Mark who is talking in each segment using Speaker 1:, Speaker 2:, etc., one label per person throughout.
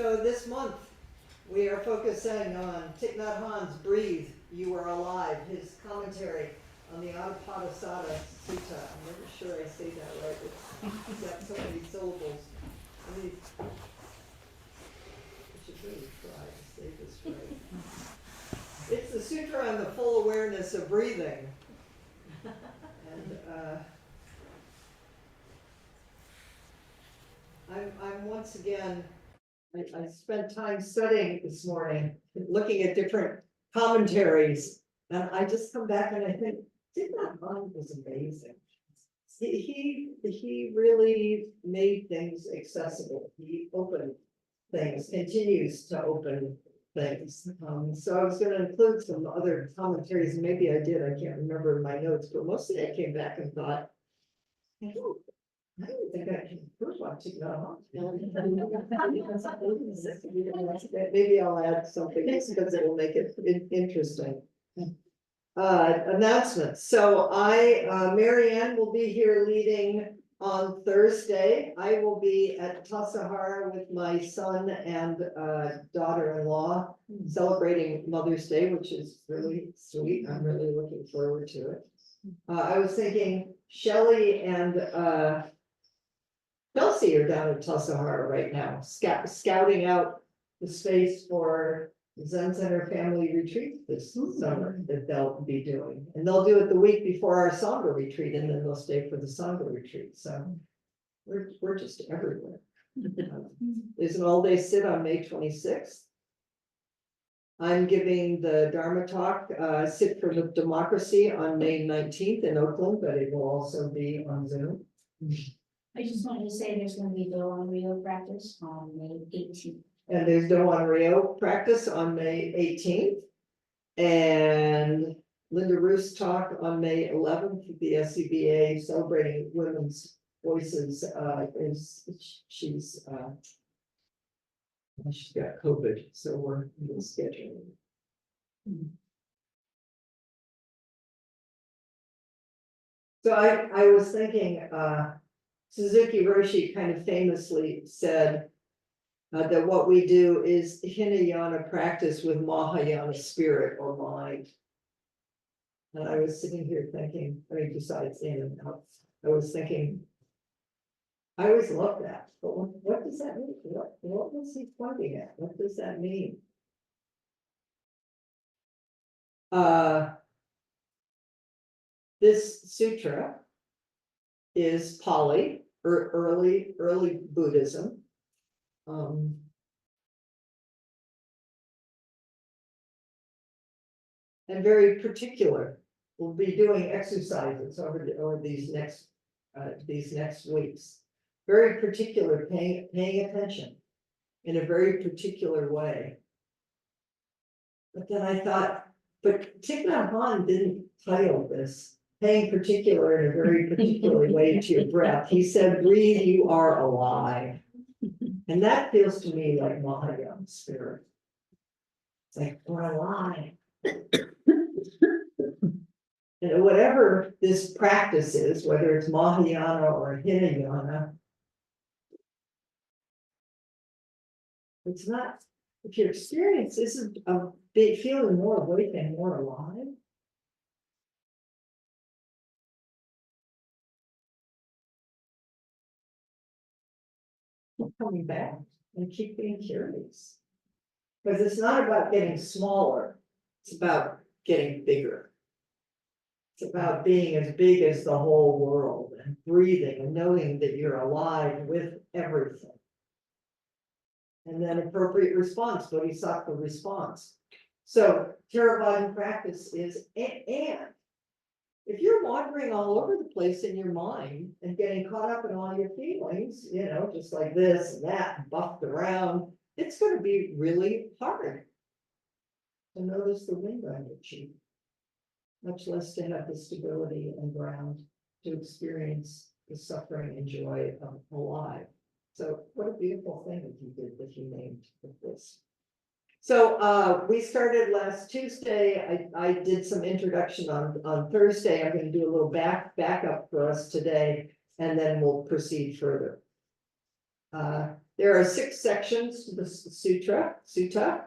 Speaker 1: So this month, we are focusing on Thich Nhat Hanh's Breathe, You Are Alive, his commentary on the Anapanasati Sutta. I'm never sure I say that right. It's got so many syllables. I should really try to say this right. It's the sutra on the full awareness of breathing. And I'm once again, I spent time studying this morning, looking at different commentaries, and I just come back and I think, Thich Nhat Hanh was amazing. He really made things accessible. He opened things, continues to open things. So I was going to include some other commentaries, and maybe I did, I can't remember in my notes, but mostly I came back and thought, oh, I don't think I can prove what Thich Nhat Hanh. Maybe I'll add something because it will make it interesting. Announcements. So Mary Ann will be here leading on Thursday. I will be at Tassajara with my son and daughter-in-law celebrating Mother's Day, which is really sweet. I'm really looking forward to it. I was thinking Shelley and Chelsea are down at Tassajara right now, scouting out the space for Zen Center Family Retreat this summer that they'll be doing. And they'll do it the week before our Sangha retreat, and then they'll stay for the Sangha retreat. So we're just everywhere. There's an all-day sit on May 26th. I'm giving the Dharma talk, Sit for Democracy on May 19th in Oakland, but it will also be on Zoom.
Speaker 2: I just wanted to say there's gonna be Go on Rio practice on May 18th.
Speaker 1: And there's No on Rio practice on May 18th. And Linda Roos talk on May 11th, the SCBA celebrating women's voices, she's got COVID, so we're scheduling. So I was thinking, Suzuki Roshi kind of famously said that what we do is Hinayana practice with Mahayana spirit or mind. And I was sitting here thinking, I mean, besides in and out, I was thinking, I always love that, but what does that mean? What was he pointing at? What does that mean? This sutra is Pali, or early Buddhism. And very particular. We'll be doing exercises over these next weeks. Very particular, paying attention in a very particular way. But then I thought, but Thich Nhat Hanh didn't title this paying particular in a very particular way to your breath. He said, breathe, you are alive. And that feels to me like Mahayana spirit. It's like, we're alive. And whatever this practice is, whether it's Mahayana or Hinayana, it's not, if your experience isn't a big feeling more awake and more alive, keep coming back and keep being curious. Because it's not about getting smaller, it's about getting bigger. It's about being as big as the whole world and breathing and knowing that you're alive with everything. And then appropriate response, bodhisattva response. So Theravada practice is, and if you're wandering all over the place in your mind and getting caught up in all your feelings, just like this and that, and buffed around, it's going to be really hard to notice the wind on your cheek, much less to have the stability and ground to experience the suffering and joy of alive. So what a beautiful thing that you did, that you named this. So we started last Tuesday. I did some introduction on Thursday. I'm going to do a little backup for us today, and then we'll proceed further. There are 6 sections to the sutta.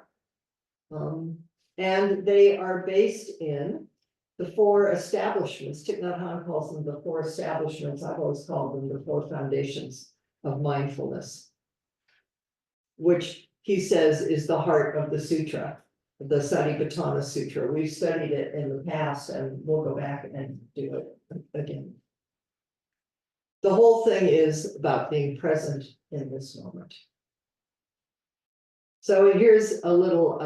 Speaker 1: And they are based in the 4 establishments. Thich Nhat Hanh calls them the 4 establishments. I've always called them the 4 foundations of mindfulness, which he says is the heart of the sutra, the Satipatthana Sutra. We've studied it in the past and we'll go back and do it again. The whole thing is about being present in this moment. So here's a little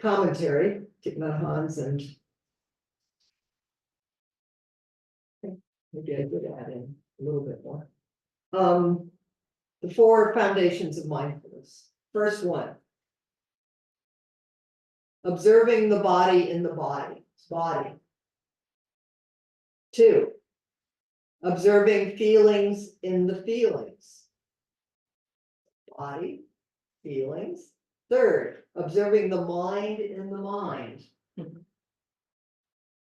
Speaker 1: commentary, Thich Nhat Hanh's, and maybe I could add in a little bit more. The 4 foundations of mindfulness. First one, observing the body in the body. 2, observing feelings in the feelings. Body, feelings. 3rd, observing the mind in the mind.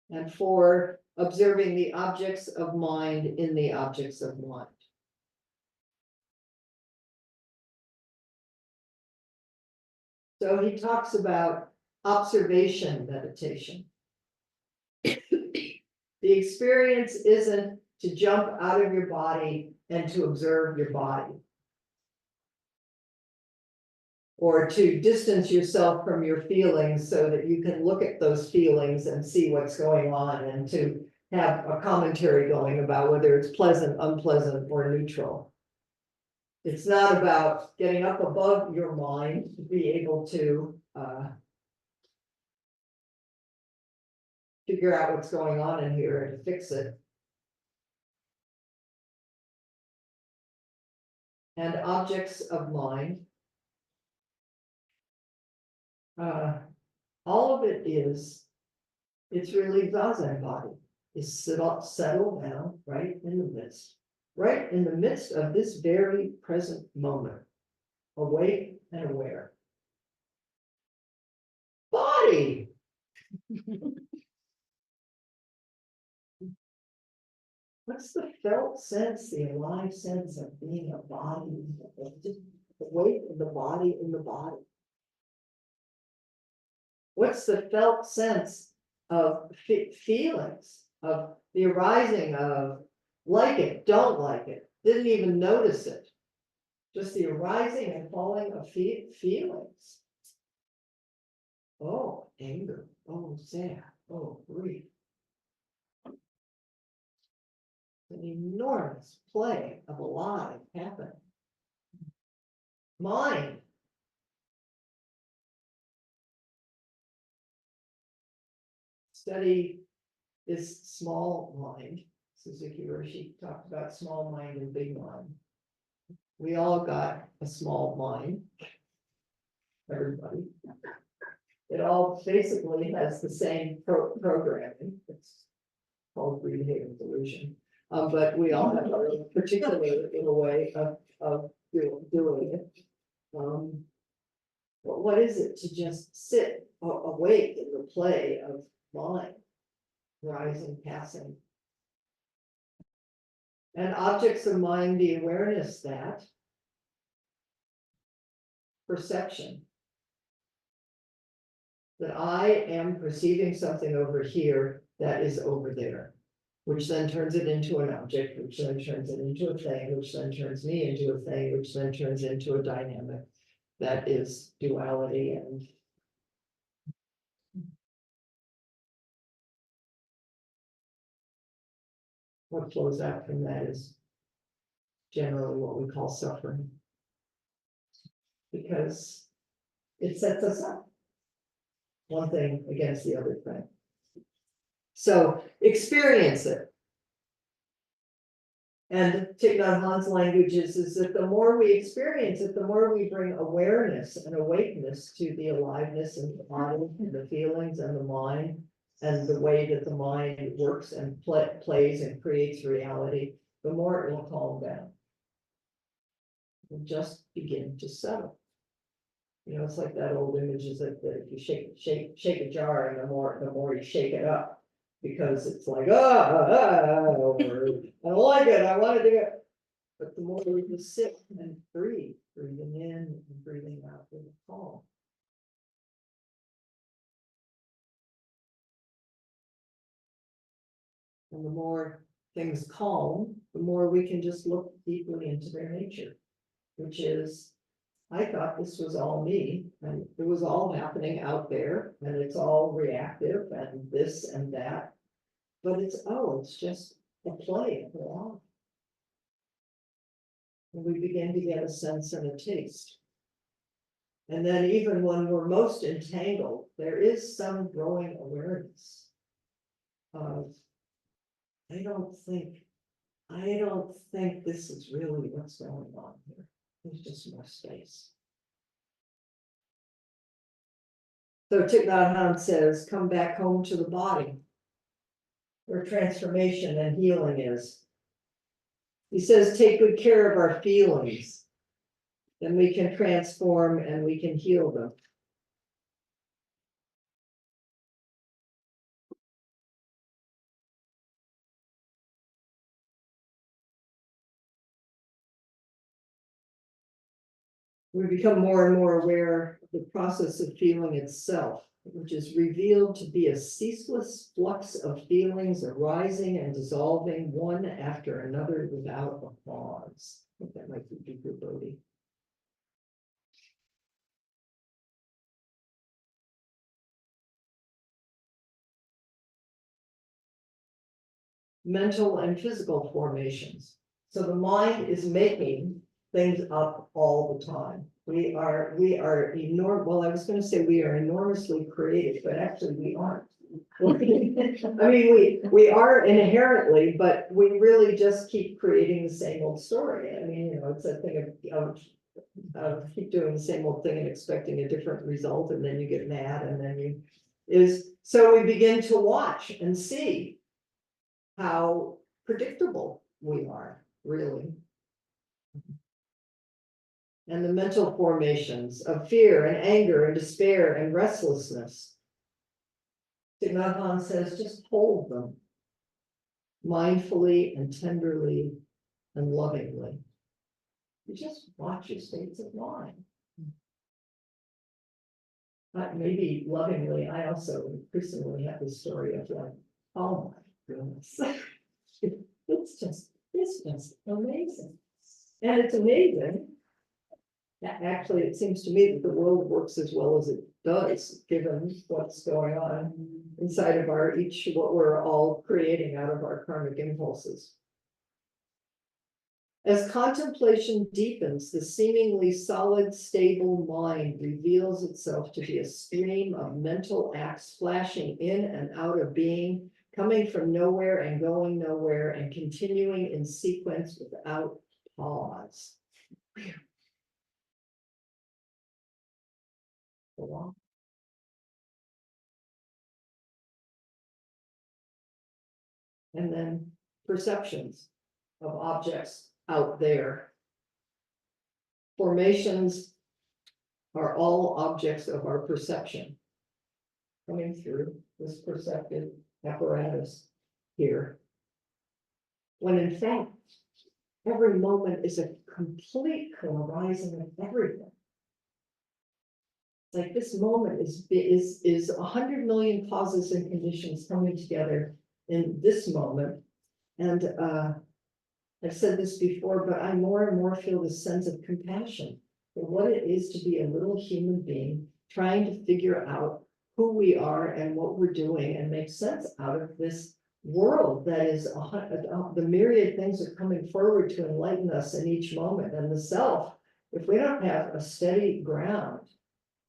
Speaker 1: And 4, observing the objects of mind in the objects of mind. So he talks about observation meditation. The experience isn't to jump out of your body and to observe your body, or to distance yourself from your feelings so that you can look at those feelings and see what's going on, and to have a commentary going about whether it's pleasant, unpleasant, or neutral. It's not about getting up above your mind to be able to figure out what's going on in here and fix it. And objects of mind. All of it is, it's really Zazen body, is settle down right in the midst of this very present moment, awake and aware. Body. What's the felt sense, the alive sense of being a body, just the weight of the body in the body? What's the felt sense of feelings, of the arising of like it, don't like it, didn't even notice it? Just the arising and falling of feelings. Oh, anger, oh, sad, oh, grief. An enormous play of alive happening. Mind. Study this small mind. Suzuki Roshi talked about small mind and big mind. We all got a small mind. Everybody. It all basically has the same programming. It's called behavior delusion. But we all have our own particular little way of doing it. But what is it to just sit awake in the play of mind, rising, passing? And objects of mind, the awareness that perception, that I am perceiving something over here that is over there, which then turns it into an object, which then turns it into a thing, which then turns me into a thing, which then turns into a dynamic that is duality. And what flows out from that is generally what we call suffering, because it sets us up, one thing against the other thing. So experience it. And Thich Nhat Hanh's language is that the more we experience it, the more we bring awareness and awakeness to the aliveness and the body, and the feelings and the mind, and the way that the mind works and plays and creates reality, the more it will calm down. It'll just begin to settle. You know, it's like that old image is that if you shake a jar, and the more you shake it up, because it's like, or I don't like it, I want to do it. But the more we just sit and breathe, breathing in and breathing out with a calm. And the more things calm, the more we can just look deeply into their nature, which is, I thought this was all me, and it was all happening out there, and it's all reactive and this and that. But it's just a play of life. And we begin to get a sense and a taste. And then even when we're most entangled, there is some growing awareness of, I don't think this is really what's going on here. There's just more space. So Thich Nhat says, come back home to the body, where transformation and healing is. He says, take good care of our feelings, then we can transform and we can heal them. We become more and more aware of the process of feeling itself, which is revealed to be a ceaseless flux of feelings arising and dissolving one after another without a pause. I think that might be deeper, Bodhi. Mental and physical formations. So the mind is making things up all the time. We are well, I was going to say we are enormously creative, but actually we aren't. I mean, we are inherently, but we really just keep creating the same old story. I mean, you know, it's a thing of keep doing the same old thing and expecting a different result, and then you get mad, and then so we begin to watch and see how predictable we are, really. And the mental formations of fear and anger and despair and restlessness. Thich Nhat says, just hold them mindfully and tenderly and lovingly. You just watch your states of mind. Maybe lovingly, I also increasingly have the story of like, oh my goodness. It's just amazing. And it's amazing. Actually, it seems to me that the world works as well as it does, given what's going on inside of what we're all creating out of our karmic impulses. As contemplation deepens, the seemingly solid, stable mind reveals itself to be a stream of mental acts flashing in and out of being, coming from nowhere and going nowhere, and continuing in sequence without pause. And then perceptions of objects out there. Formations are all objects of our perception, coming through this perceptive apparatus here. When in fact, every moment is a complete horizon of everything. Like this moment is 100 million causes and conditions coming together in this moment. And I've said this before, but I more and more feel this sense of compassion for what it is to be a little human being trying to figure out who we are and what we're doing and make sense out of this world that is the myriad things are coming forward to enlighten us in each moment. And the self, if we don't have a steady ground,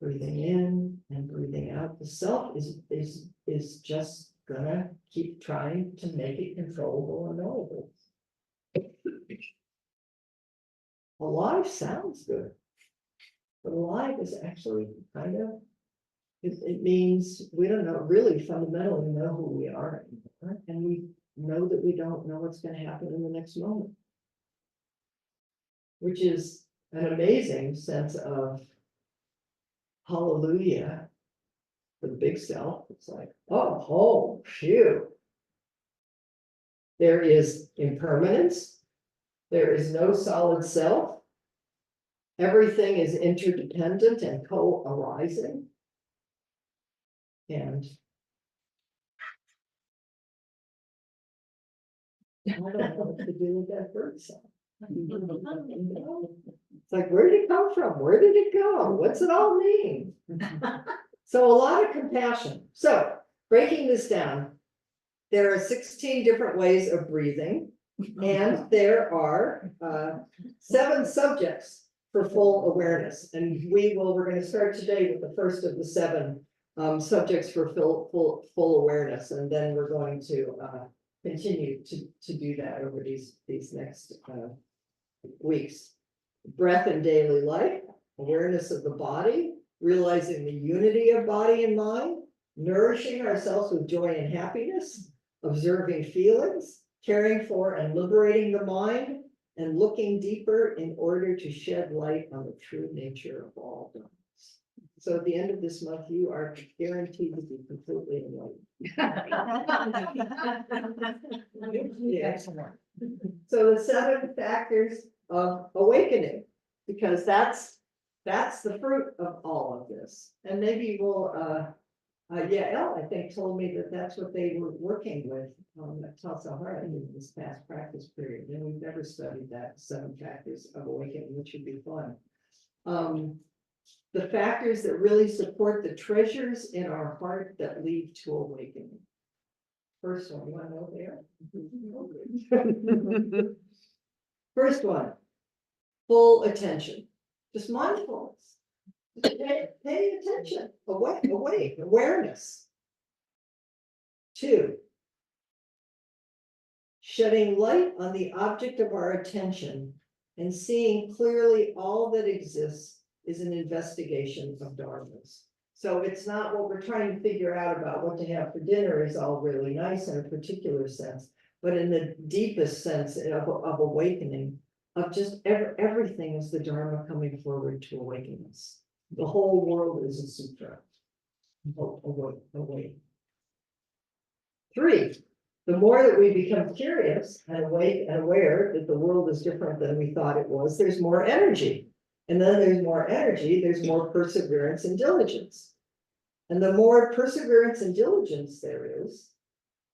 Speaker 1: breathing in and breathing out, the self is just gonna keep trying to make it controllable and knowable. Alive sounds good, but alive is actually kind of, it means we don't know, really fundamentally know who we are anymore, and we know that we don't know what's going to happen in the next moment, which is an amazing sense of hallelujah for the big self. It's like, oh, phew. There is impermanence, There is no solid self. Everything is interdependent and co-arising. And I don't know what to do with that bird song. It's like, where did it come from? Where did it go? What's it all mean? So a lot of compassion. So breaking this down, there are 16 different ways of breathing, and there are 7 subjects for full awareness. And we're going to start today with the first of the 7 subjects for full awareness, and then we're going to continue to do that over these next weeks. Breath in daily life, awareness of the body, realizing the unity of body and mind, nourishing ourselves with joy and happiness, observing feelings, caring for and liberating the mind, and looking deeper in order to shed light on the true nature of all things. So at the end of this month, you are guaranteed to be completely enlightened. Excellent. So the 7 factors of awakening, because that's the fruit of all of this. And maybe we'll, Elle, I think, told me that that's what they were working with at Tassajara in this past practice period. And we've never studied that 7 factors of awakening, which would be fun. The factors that really support the treasures in our heart that lead to awakening. First one, you want to know there? First one, full attention, just mindfulness. Pay attention, awake, awareness. 2, shedding light on the object of our attention and seeing clearly all that exists is an investigation of dharmas. So it's not what we're trying to figure out about what to have for dinner is all really nice in a particular sense, but in the deepest sense of awakening, of just everything is the Dharma coming forward to awaken us. The whole world is a sutra. Awake. 3, the more that we become curious and awake and aware that the world is different than we thought it was, there's more energy. And then there's more energy, there's more perseverance and diligence. And the more perseverance and diligence there is,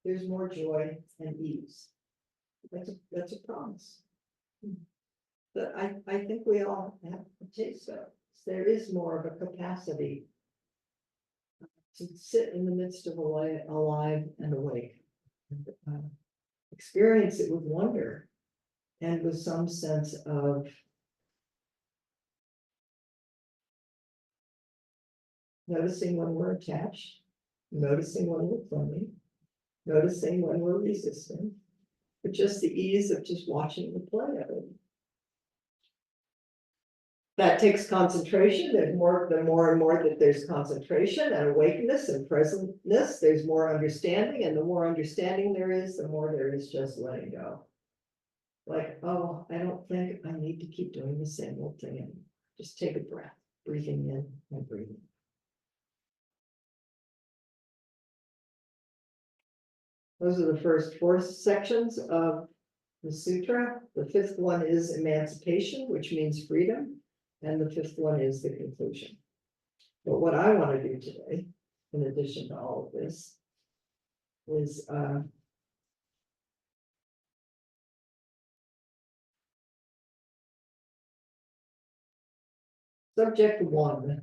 Speaker 1: there's more joy and ease. That's a promise. But I think we all have a taste of it. There is more of a capacity to sit in the midst of alive and awake. And, experience it with wonder and with some sense of noticing when we're attached, noticing when we're clinging, noticing when we're resisting, but just the ease of just watching the play of it. That takes concentration. There's more and more that there's concentration and awakeness and presentness. There's more understanding, and the more understanding there is, the more there is just letting go. Like, oh, I don't think I need to keep doing the same old thing anymore. Just take a breath, breathing in and breathing. Those are the first 4 sections of the sutra. The 5th one is emancipation, which means freedom. And the 5th one is the conclusion. But what I want to do today, in addition to all of this, is subject 1,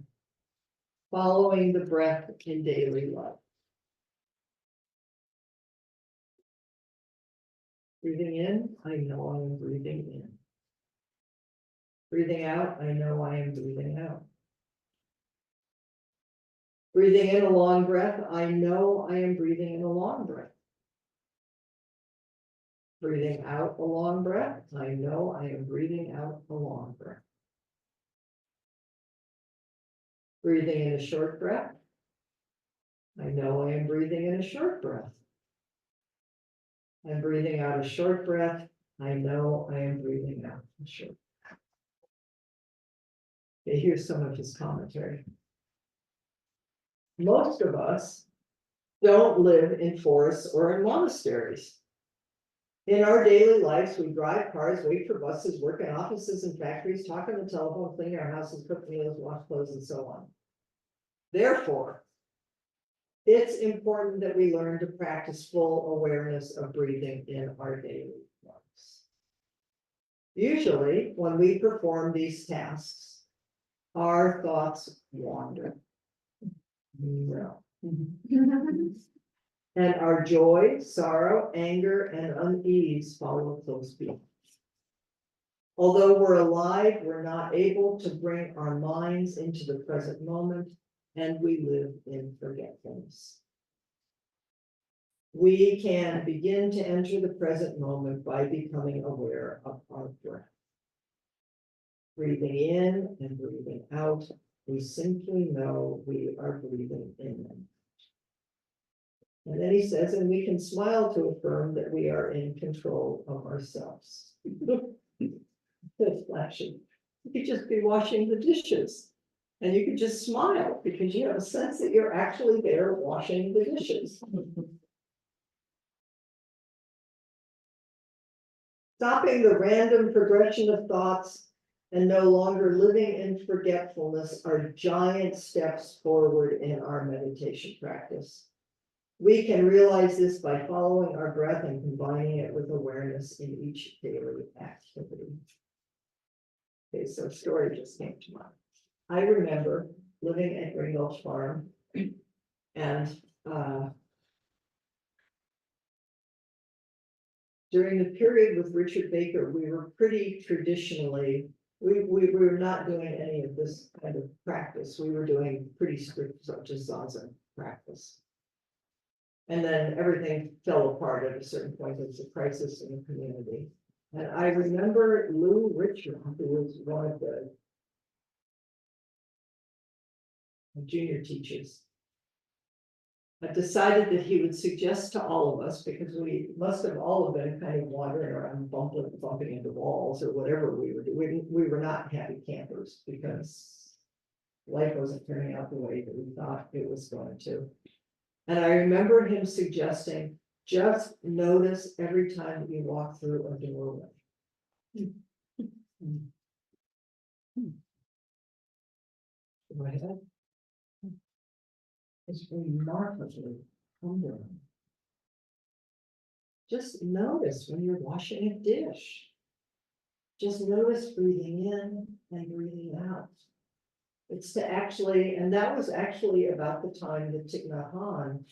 Speaker 1: following the breath in daily life. Breathing in, I know I am breathing in. Breathing out, I know I am breathing out. Breathing in a long breath, I know I am breathing in a long breath. Breathing out a long breath, I know I am breathing out a long breath. Breathing in a short breath, I know I am breathing in a short breath. I'm breathing out a short breath, I know I am breathing out a short breath. Okay, here's some of his commentary. Most of us don't live in forests or in monasteries. In our daily lives, we drive cars, wait for buses, work in offices and factories, talk on the telephone, clean our houses, cook meals, wash clothes, and so on. Therefore, it's important that we learn to practice full awareness of breathing in our daily lives. Usually, when we perform these tasks, our thoughts wander. No. And our joy, sorrow, anger, and unease follow close behind. Although we're alive, we're not able to bring our minds into the present moment, and we live in forgetfulness. We can begin to enter the present moment by becoming aware of our breath. Breathing in and breathing out, we simply know we are breathing in. And then he says, and we can smile to affirm that we are in control of ourselves. That's flashing. You could just be washing the dishes. And you could just smile because you have a sense that you're actually there washing the dishes. Stopping the random progression of thoughts and no longer living in forgetfulness are giant steps forward in our meditation practice. We can realize this by following our breath and combining it with awareness in each daily activity. Okay, so a story just came to mind. I remember living at Green Gulch Farm and during the period with Richard Baker, we were pretty traditionally, we were not doing any of this kind of practice. We were doing pretty strict such as Zazen practice. And then everything fell apart at a certain point. There was a crisis in the community. And I remember Lou Richard, who was one of the junior teachers, decided that he would suggest to all of us, because we must have all been kind of wandering around, bumping into walls or whatever we were doing. We were not happy campers because life wasn't turning out the way that we thought it was going to. And I remember him suggesting, just notice every time you walk through a doorway. Go ahead. It's remarkably humbling. Just notice when you're washing a dish. Just notice breathing in and breathing out. It's to actually, and that was actually about the time that Thich Nhat Hanh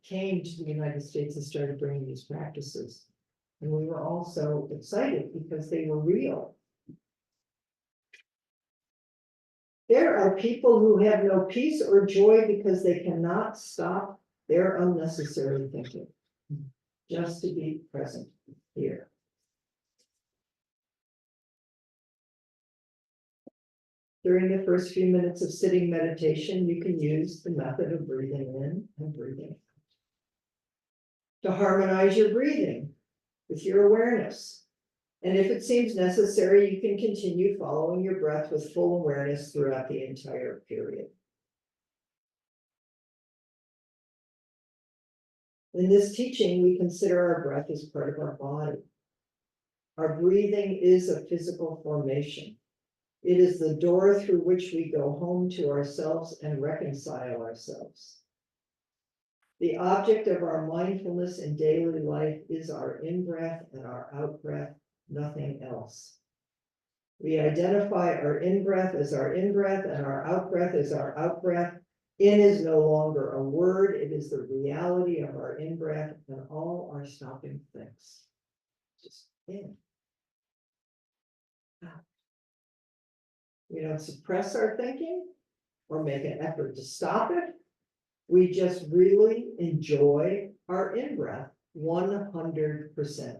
Speaker 1: came to the United States and started bringing these practices. And we were all so excited because they were real. There are people who have no peace or joy because they cannot stop their unnecessary thinking, just to be present here. During the first few minutes of sitting meditation, you can use the method of breathing in and breathing out to harmonize your breathing with your awareness. And if it seems necessary, you can continue following your breath with full awareness throughout the entire period. In this teaching, we consider our breath as part of our body. Our breathing is a physical formation. It is the door through which we go home to ourselves and reconcile ourselves. The object of our mindfulness in daily life is our in-breath and our out-breath, nothing else. We identify our in-breath as our in-breath and our out-breath as our out-breath. In is no longer a word, it is the reality of our in-breath and all our stopping things. Just in. Out. We don't suppress our thinking or make an effort to stop it. We just really enjoy our in-breath 100%.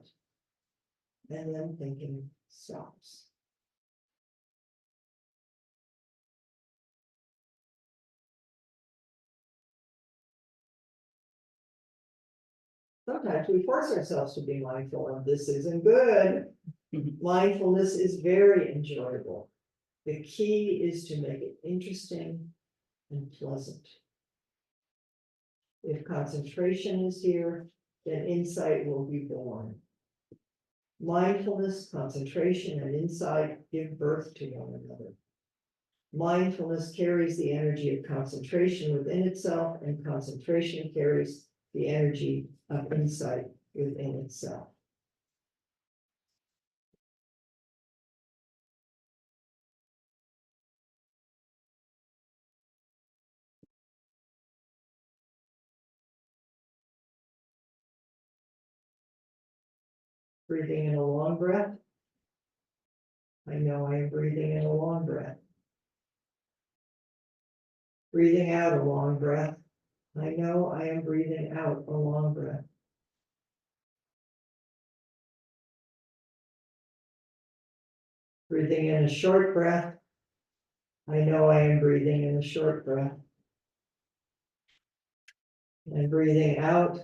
Speaker 1: And then thinking stops. Sometimes we force ourselves to be mindful, and this isn't good. Mindfulness is very enjoyable. The key is to make it interesting and pleasant. If concentration is here, then insight will be born. Mindfulness, concentration, and insight give birth to one another. Mindfulness carries the energy of concentration within itself, and concentration carries the energy of insight within itself. Breathing in a long breath. I know I am breathing in a long breath. Breathing out a long breath. I know I am breathing out a long breath. Breathing in a short breath. I know I am breathing in a short breath. And breathing out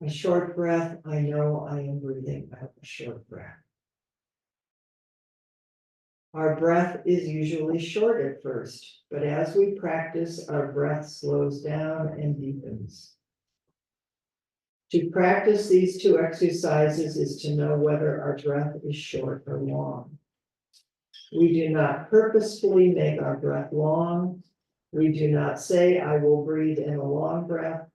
Speaker 1: a short breath. I know I am breathing out a short breath. Our breath is usually short at first, but as we practice, our breath slows down and deepens. To practice these two exercises is to know whether our breath is short or long. We do not purposefully make our breath long. We do not say, I will breathe in a long breath.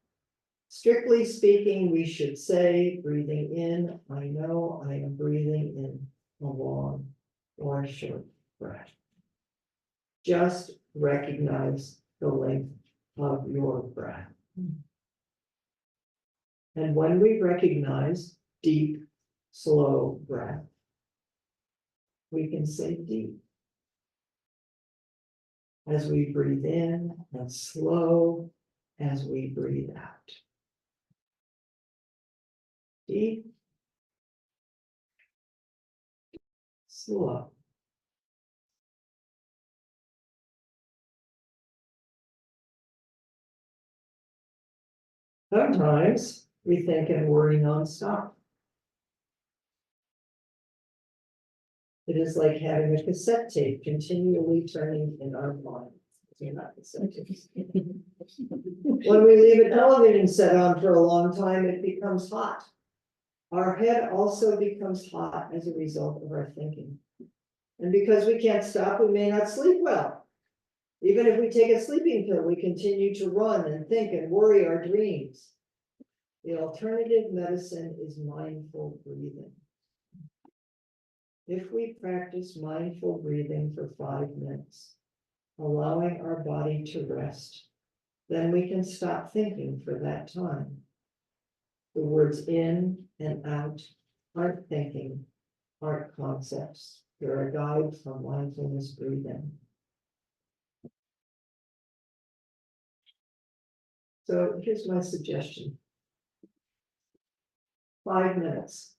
Speaker 1: Strictly speaking, we should say, breathing in, I know I am breathing in a long or a short breath. Just recognize the length of your breath. And when we recognize deep, slow breath, we can say deep. As we breathe in, and slow as we breathe out. Deep, slow. Sometimes we think and worry nonstop. It is like having a cassette tape continually turning in our minds. You're not cassette tapes. When we leave a television set on for a long time, it becomes hot. Our head also becomes hot as a result of our thinking. And because we can't stop, we may not sleep well. Even if we take a sleeping pill, we continue to run and think and worry our dreams. The alternative medicine is mindful breathing. If we practice mindful breathing for 5 minutes, allowing our body to rest, then we can stop thinking for that time. The words in and out aren't thinking, aren't concepts. They're a guide for mindfulness breathing. So here's my suggestion. 5 minutes.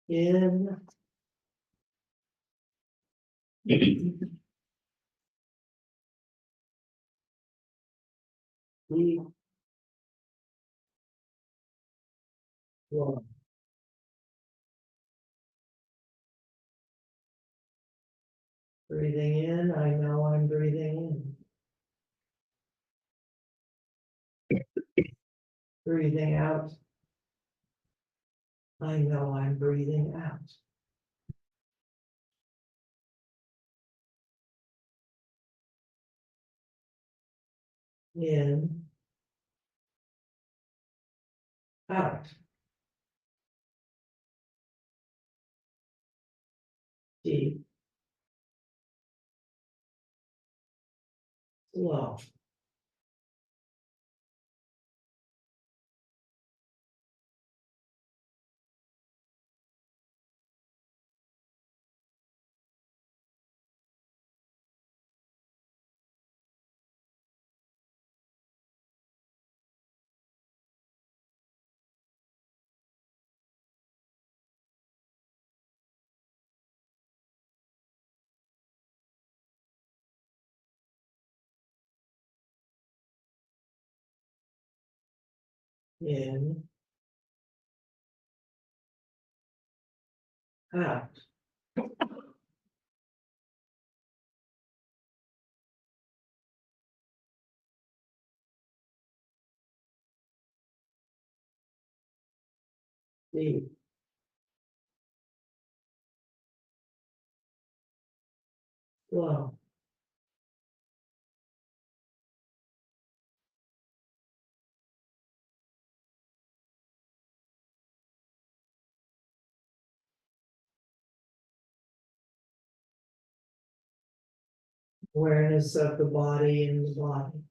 Speaker 1: In. Deep. Long. Breathing in, I know I'm breathing in. Breathing out, I know I'm breathing out. In, out. Deep, slow. In, out. Deep. Slow. Awareness of the body and the body.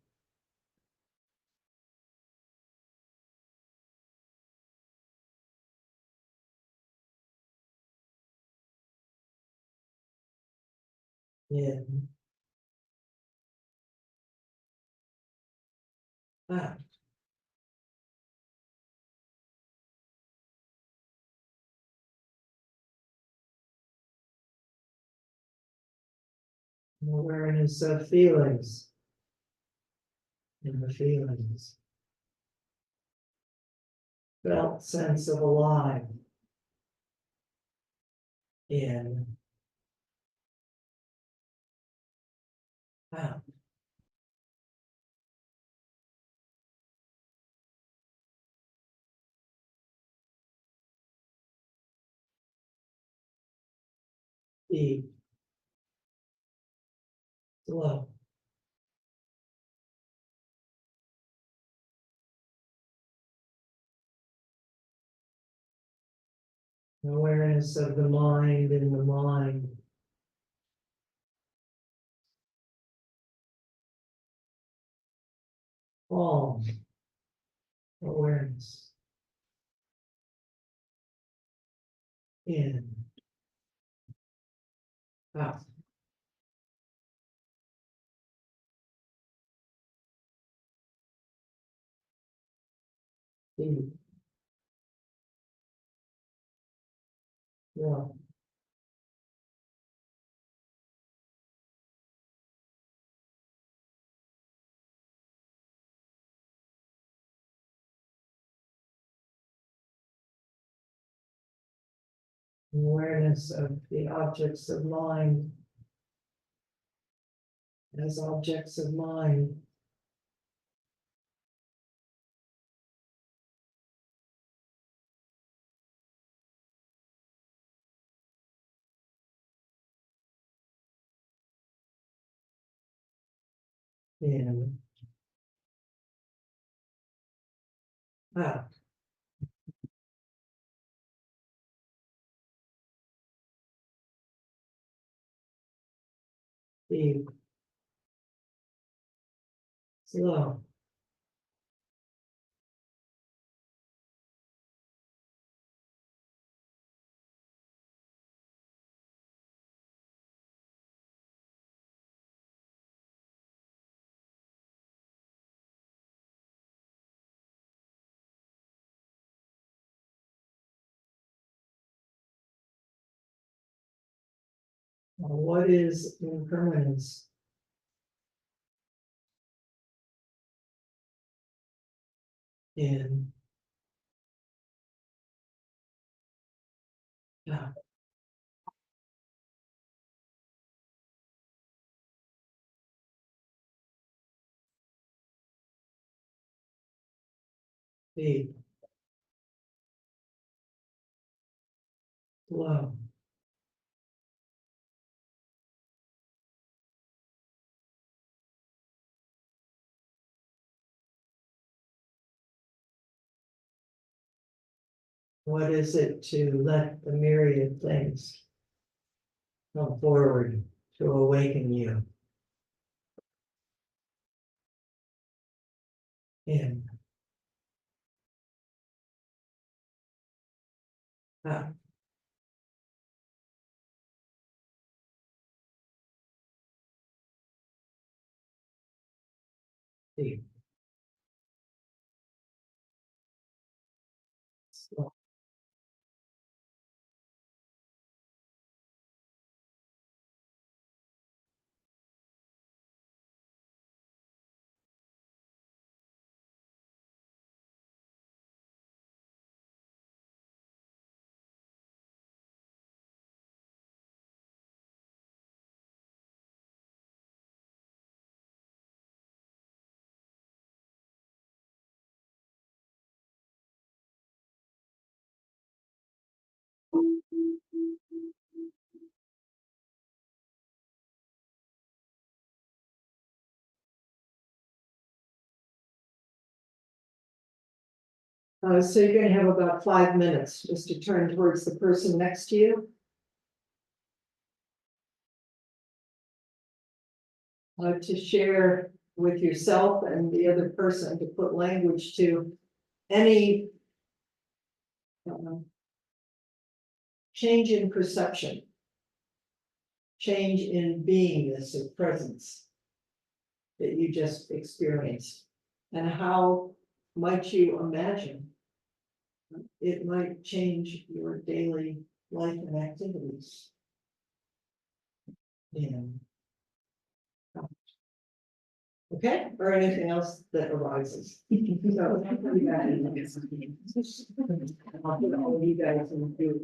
Speaker 1: In. Out. Awareness of feelings. In the feelings. Felt sense of alive. In. Out. Deep. Slow. Awareness of the mind in the mind. Calm. Awareness. In. Out. Deep. Slow. Awareness of the objects of mind as objects of mind. In. Out. Deep. Slow. Now, what is impermanence? In. Out. Deep. Slow. What is it to let the myriad things come forward to awaken you? In. Out. Deep. Slow. So you're gonna have about 5 minutes just to turn towards the person next to you. To share with yourself and the other person, to put language to any change in perception, change in beingness or presence that you just experienced, and how might you imagine it might change your daily life and activities. Yeah. Okay, or anything else that arises. So, I'll put all of you guys in the field.